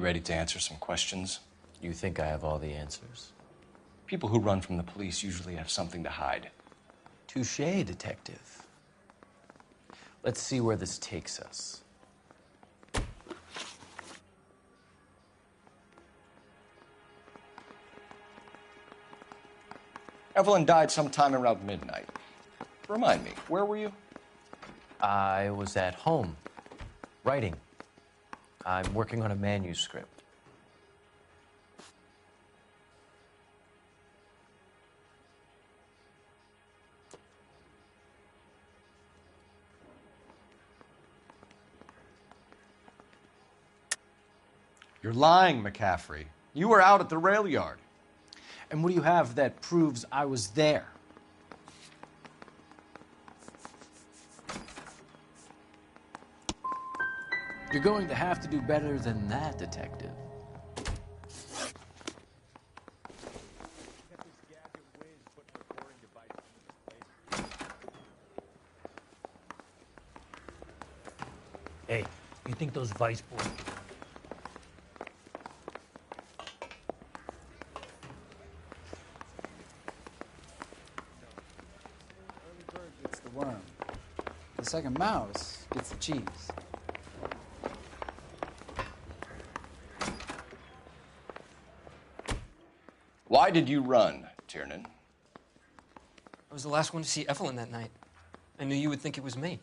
ready to answer some questions? You think I have all the answers? People who run from the police usually have something to hide. Touché, detective. Let's see where this takes us. Evelyn died sometime around midnight. Remind me, where were you? I was at home, writing. I'm working on a manuscript. You're lying, McCaffrey. You were out at the rail yard. And what do you have that proves I was there? You're going to have to do better than that, detective. Hey, you think those Vice boys... Early bird gets the worm. The second mouse gets the cheese. Why did you run, Tiernan? I was the last one to see Evelyn that night. I knew you would think it was me.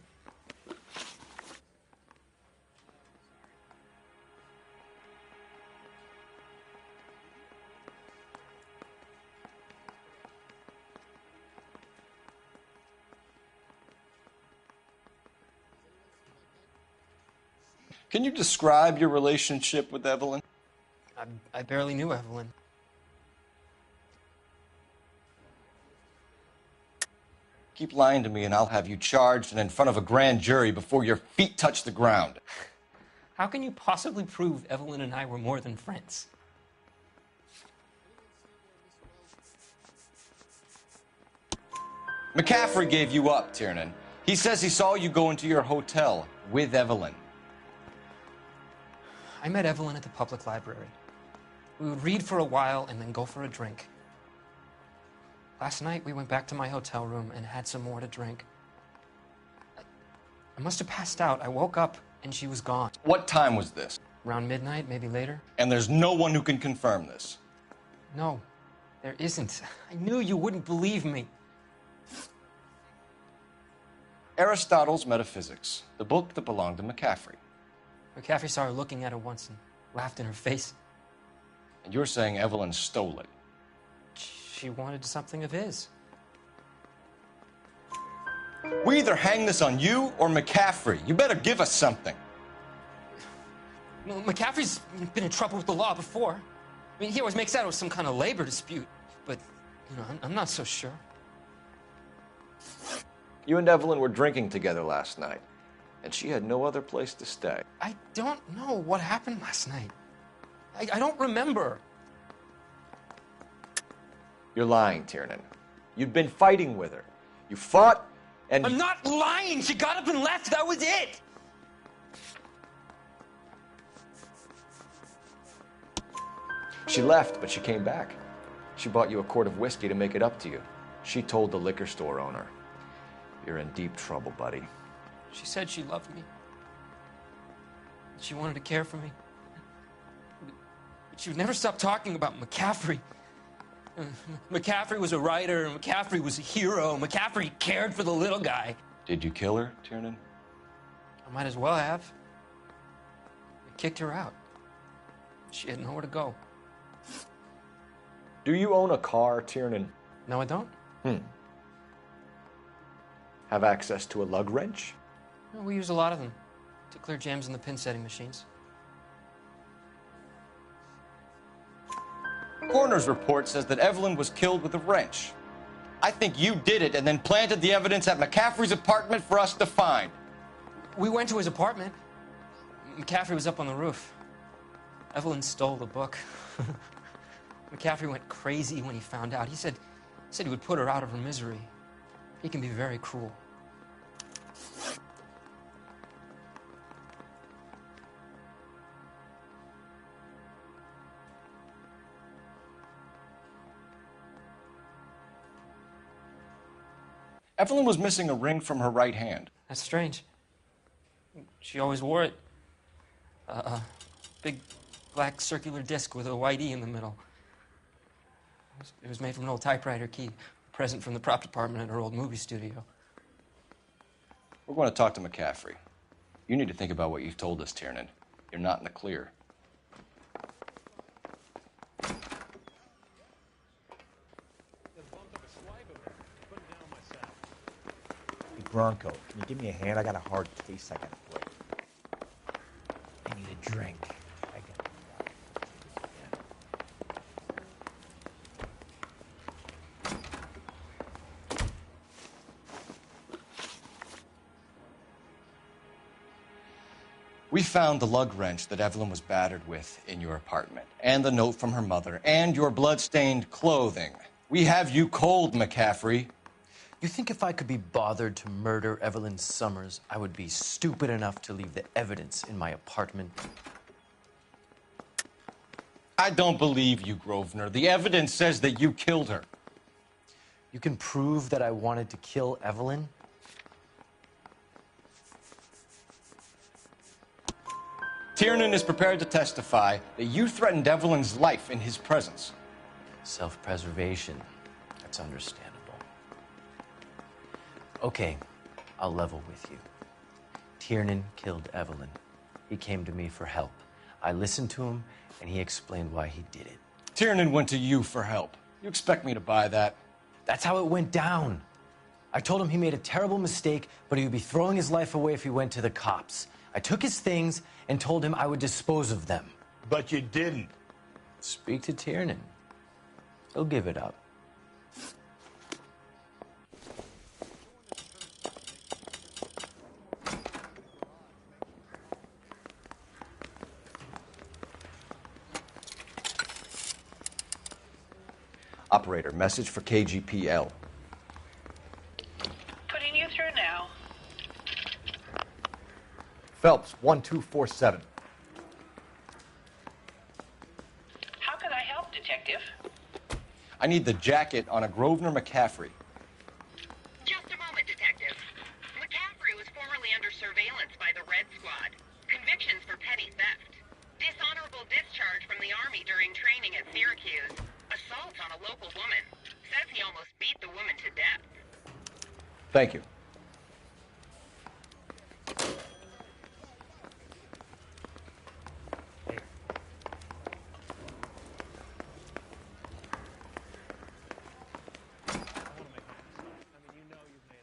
Can you describe your relationship with Evelyn? I barely knew Evelyn. Keep lying to me and I'll have you charged and in front of a grand jury before your feet touch the ground. How can you possibly prove Evelyn and I were more than friends? McCaffrey gave you up, Tiernan. He says he saw you go into your hotel with Evelyn. I met Evelyn at the public library. We would read for a while and then go for a drink. Last night, we went back to my hotel room and had some more to drink. I must have passed out. I woke up and she was gone. What time was this? Around midnight, maybe later. And there's no one who can confirm this. No, there isn't. I knew you wouldn't believe me. Aristotle's Metaphysics, the book that belonged to McCaffrey. McCaffrey saw her looking at her once and laughed in her face. And you're saying Evelyn stole it. She wanted something of his. We either hang this on you or McCaffrey. You better give us something. Well, McCaffrey's been in trouble with the law before. I mean, he always makes out it was some kind of labor dispute. But, you know, I'm not so sure. You and Evelyn were drinking together last night, and she had no other place to stay. I don't know what happened last night. I don't remember. You're lying, Tiernan. You'd been fighting with her. You fought, and... I'm not lying! She got up and left! That was it! She left, but she came back. She bought you a quart of whiskey to make it up to you. She told the liquor store owner. You're in deep trouble, buddy. She said she loved me. She wanted to care for me. But she would never stop talking about McCaffrey. McCaffrey was a writer, McCaffrey was a hero, McCaffrey cared for the little guy. Did you kill her, Tiernan? I might as well have. I kicked her out. She had nowhere to go. Do you own a car, Tiernan? No, I don't. Have access to a lug wrench? No, we use a lot of them to clear jams in the pin setting machines. Coroner's report says that Evelyn was killed with a wrench. I think you did it and then planted the evidence at McCaffrey's apartment for us to find. We went to his apartment. McCaffrey was up on the roof. Evelyn stole the book. McCaffrey went crazy when he found out. He said he would put her out of her misery. He can be very cruel. Evelyn was missing a ring from her right hand. That's strange. She always wore it. Big black circular disc with a white E in the middle. It was made from an old typewriter key, a present from the prop department at her old movie studio. We're going to talk to McCaffrey. You need to think about what you've told us, Tiernan. You're not in the clear. Hey, Bronco, can you give me a hand? I got a hard case I gotta play. I need a drink. We found the lug wrench that Evelyn was battered with in your apartment, and the note from her mother, and your blood-stained clothing. We have you cold, McCaffrey. You think if I could be bothered to murder Evelyn Summers, I would be stupid enough to leave the evidence in my apartment? I don't believe you, Grosvenor. The evidence says that you killed her. You can prove that I wanted to kill Evelyn? Tiernan is prepared to testify that you threatened Evelyn's life in his presence. Self-preservation. That's understandable. Okay, I'll level with you. Tiernan killed Evelyn. He came to me for help. I listened to him, and he explained why he did it. Tiernan went to you for help. You expect me to buy that? That's how it went down. I told him he made a terrible mistake, but he would be throwing his life away if he went to the cops. I took his things and told him I would dispose of them. But you didn't. Speak to Tiernan. He'll give it up. Operator, message for KGPL. Putting you through now. Phelps, 1247. How can I help, Detective? I need the jacket on a Grosvenor McCaffrey. Just a moment, Detective. McCaffrey was formerly under surveillance by the Red Squad. Convictions for petty theft. Dishonorable discharge from the Army during training at Syracuse. Assault on a local woman. Says he almost beat the woman to death. Thank you.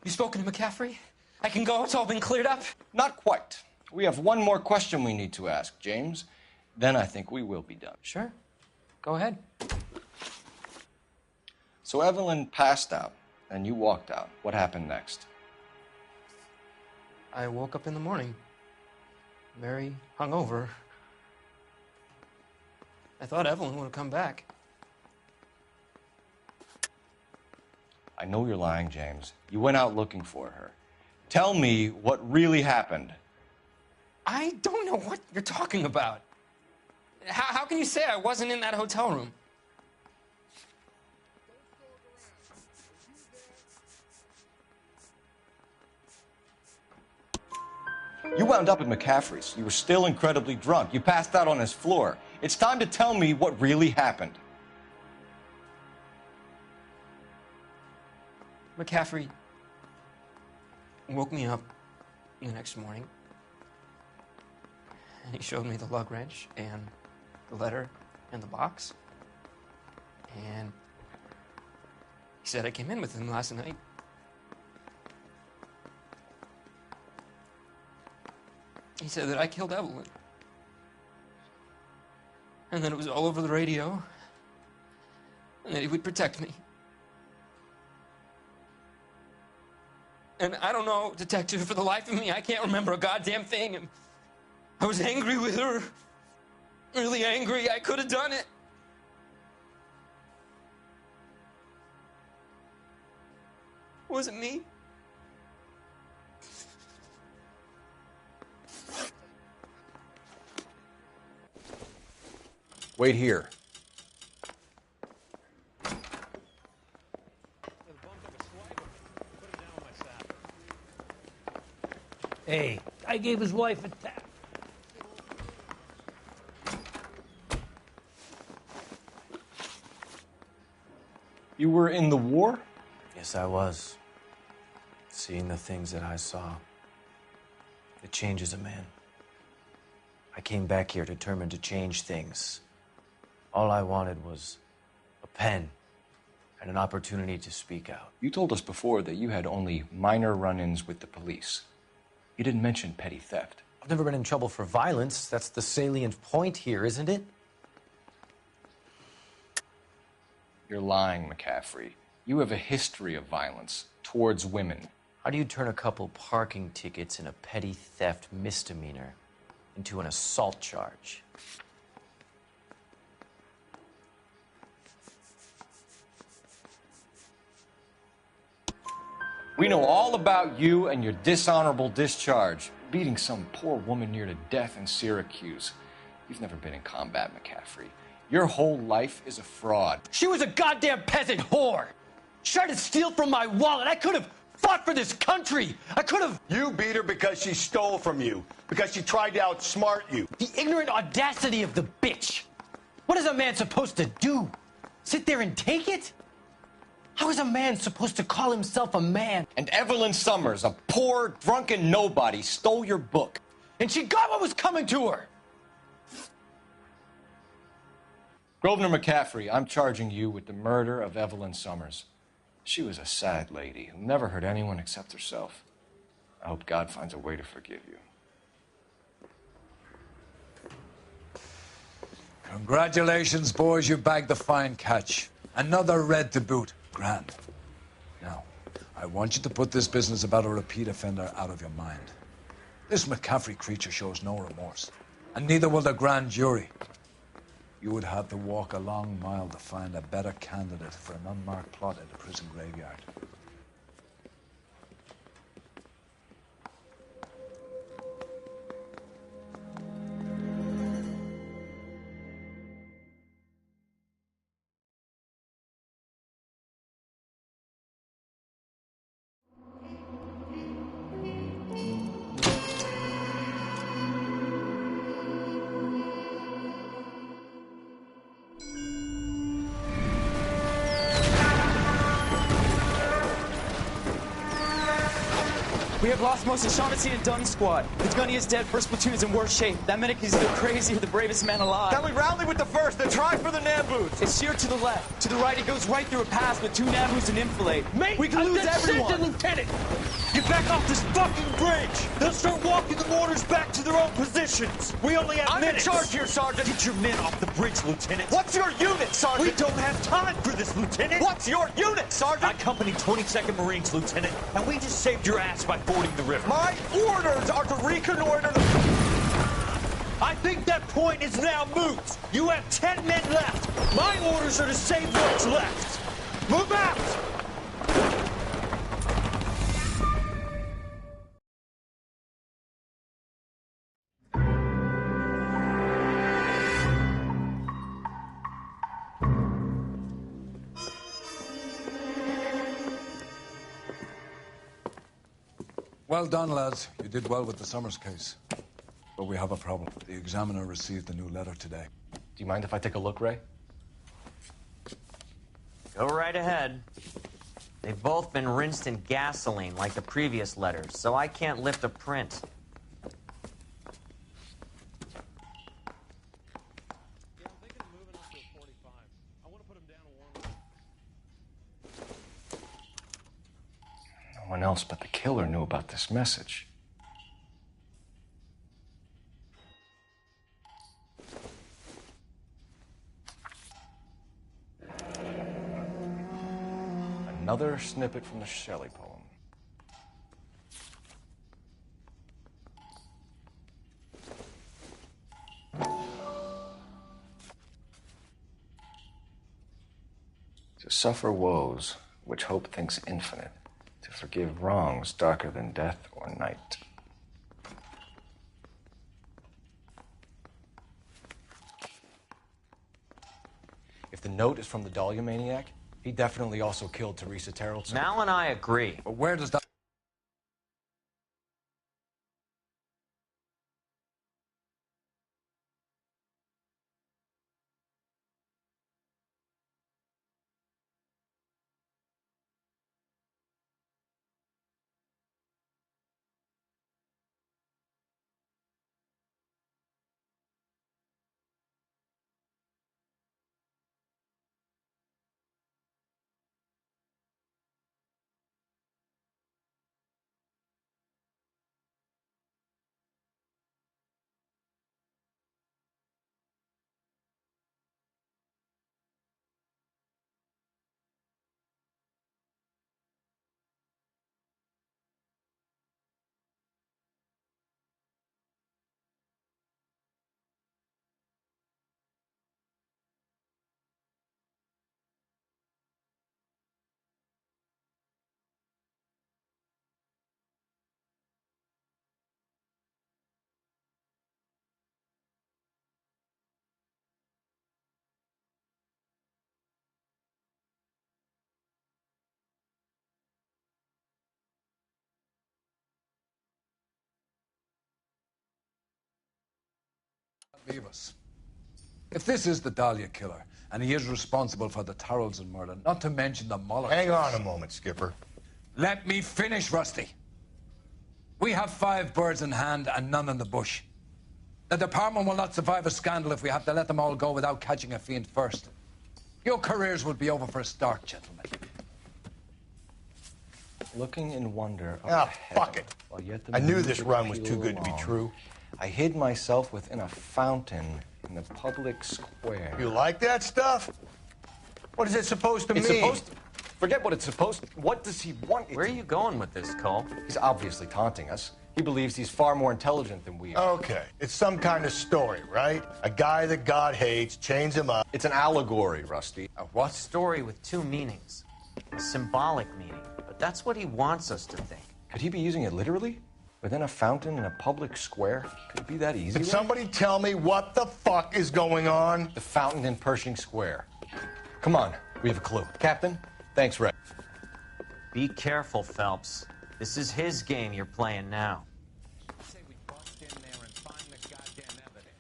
You spoken to McCaffrey? I can go? It's all been cleared up? Not quite. We have one more question we need to ask, James. Then I think we will be done. Sure. Go ahead. So Evelyn passed out, and you walked out. What happened next? I woke up in the morning, very hungover. I thought Evelyn would have come back. I know you're lying, James. You went out looking for her. Tell me what really happened. I don't know what you're talking about. How can you say I wasn't in that hotel room? You wound up at McCaffrey's. You were still incredibly drunk. You passed out on his floor. It's time to tell me what really happened. McCaffrey woke me up the next morning, and he showed me the lug wrench and the letter and the box. And he said I came in with him last night. He said that I killed Evelyn. And that it was all over the radio. And that he would protect me. And I don't know, Detective, for the life of me, I can't remember a goddamn thing. And I was angry with her. Really angry. I could have done it. Was it me? Wait here. gave his wife a tap. You were in the war? Yes, I was. Seeing the things that I saw, it changes a man. I came back here determined to change things. All I wanted was a pen and an opportunity to speak out. You told us before that you had only minor run-ins with the police. You didn't mention petty theft. I've never been in trouble for violence. That's the salient point here, isn't it? You're lying, McCaffrey. You have a history of violence towards women. How do you turn a couple parking tickets and a petty theft misdemeanor into an assault charge? We know all about you and your dishonorable discharge, beating some poor woman near to death in Syracuse. You've never been in combat, McCaffrey. Your whole life is a fraud. She was a goddamn peasant whore! She tried to steal from my wallet. I could have fought for this country. I could have... You beat her because she stole from you, because she tried to outsmart you. The ignorant audacity of the bitch. What is a man supposed to do? Sit there and take it? How is a man supposed to call himself a man? And Evelyn Summers, a poor, drunken nobody, stole your book. And she got what was coming to her. Grosvenor McCaffrey, I'm charging you with the murder of Evelyn Summers. She was a sad lady who never hurt anyone except herself. I hope God finds a way to forgive you. Congratulations, boys. You bagged the fine catch. Another red to boot. Grand. Now, I want you to put this business about a repeat offender out of your mind. This McCaffrey creature shows no remorse, and neither will the grand jury. You would have to walk a long mile to find a better candidate for an unmarked plot in the prison graveyard. We have lost most of Shaughnessy and Dunn's squad. The gunny is dead. First platoon is in worse shape. That medic is either crazy or the bravest man alive. Then we rally with the first and try for the Nambus. It's sheer to the left. To the right, it goes right through a pass with 2 Nambus and enfilade. Mate, we can lose everyone. Lieutenant, get back off this fucking bridge. They'll start walking the mortars back to their own positions. We only have minutes. I'm in charge here, Sergeant. Get your men off the bridge, Lieutenant. What's your unit, Sergeant? We don't have time for this, Lieutenant. What's your unit, Sergeant? I company 22nd Marines, Lieutenant, and we just saved your ass by fording the river. My orders are to reconnoiter the... I think that point is now moot. You have 10 men left. My orders are to save what's left. Move out! Well done, lads. You did well with the Summers case. But we have a problem. The examiner received a new letter today. Do you mind if I take a look, Ray? Go right ahead. They've both been rinsed in gasoline like the previous letters, so I can't lift a print. No one else but the killer knew about this message. Another snippet from the Shelley poem. To suffer woes which hope thinks infinite, to forgive wrongs darker than death or night. If the note is from the Dahlia maniac, he definitely also killed Teresa Terrellson. Mal and I agree. But where does that... Leave us. If this is the Dahlia killer, and he is responsible for the Tarrelson murder, not to mention the Molotovs... Hang on a moment, Skipper. Let me finish, Rusty. We have 5 birds in hand and none in the bush. The department will not survive a scandal if we have to let them all go without catching a fiend first. Your careers will be over for a start, gentlemen. Looking in wonder... fuck it. I knew this run was too good to be true. I hid myself within a fountain in the public square. You like that stuff? What is it supposed to mean? It's supposed to... Forget what it's supposed to... What does he want? Where are you going with this, Cole? He's obviously taunting us. He believes he's far more intelligent than we are. Okay. It's some kind of story, right? A guy that God hates, chains him up. It's an allegory, Rusty. A what? Story with 2 meanings. A symbolic meaning. But that's what he wants us to think. Could he be using it literally? Within a fountain in a public square? Could it be that easy? Can somebody tell me what the fuck is going on? The fountain in Pershing Square. Come on, we have a clue. Captain, thanks, Red. Be careful, Phelps. This is his game you're playing now. Say we bust in there and find the goddamn evidence.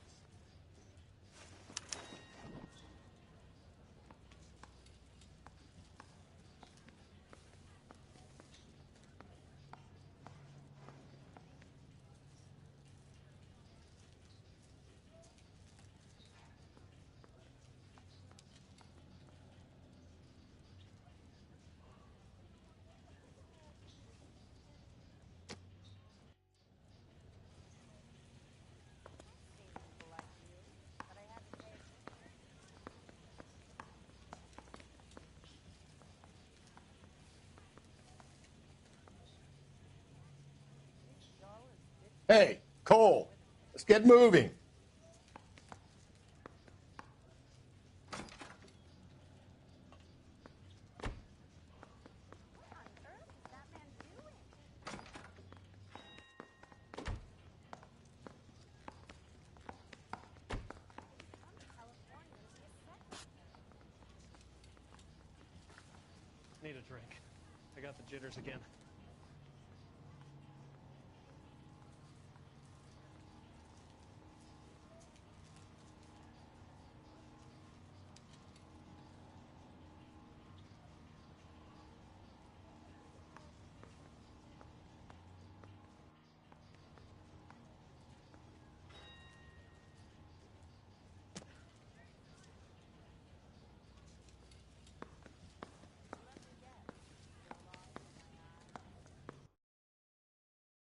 Hey, Cole, let's get moving. Need a drink. I got the jitters again.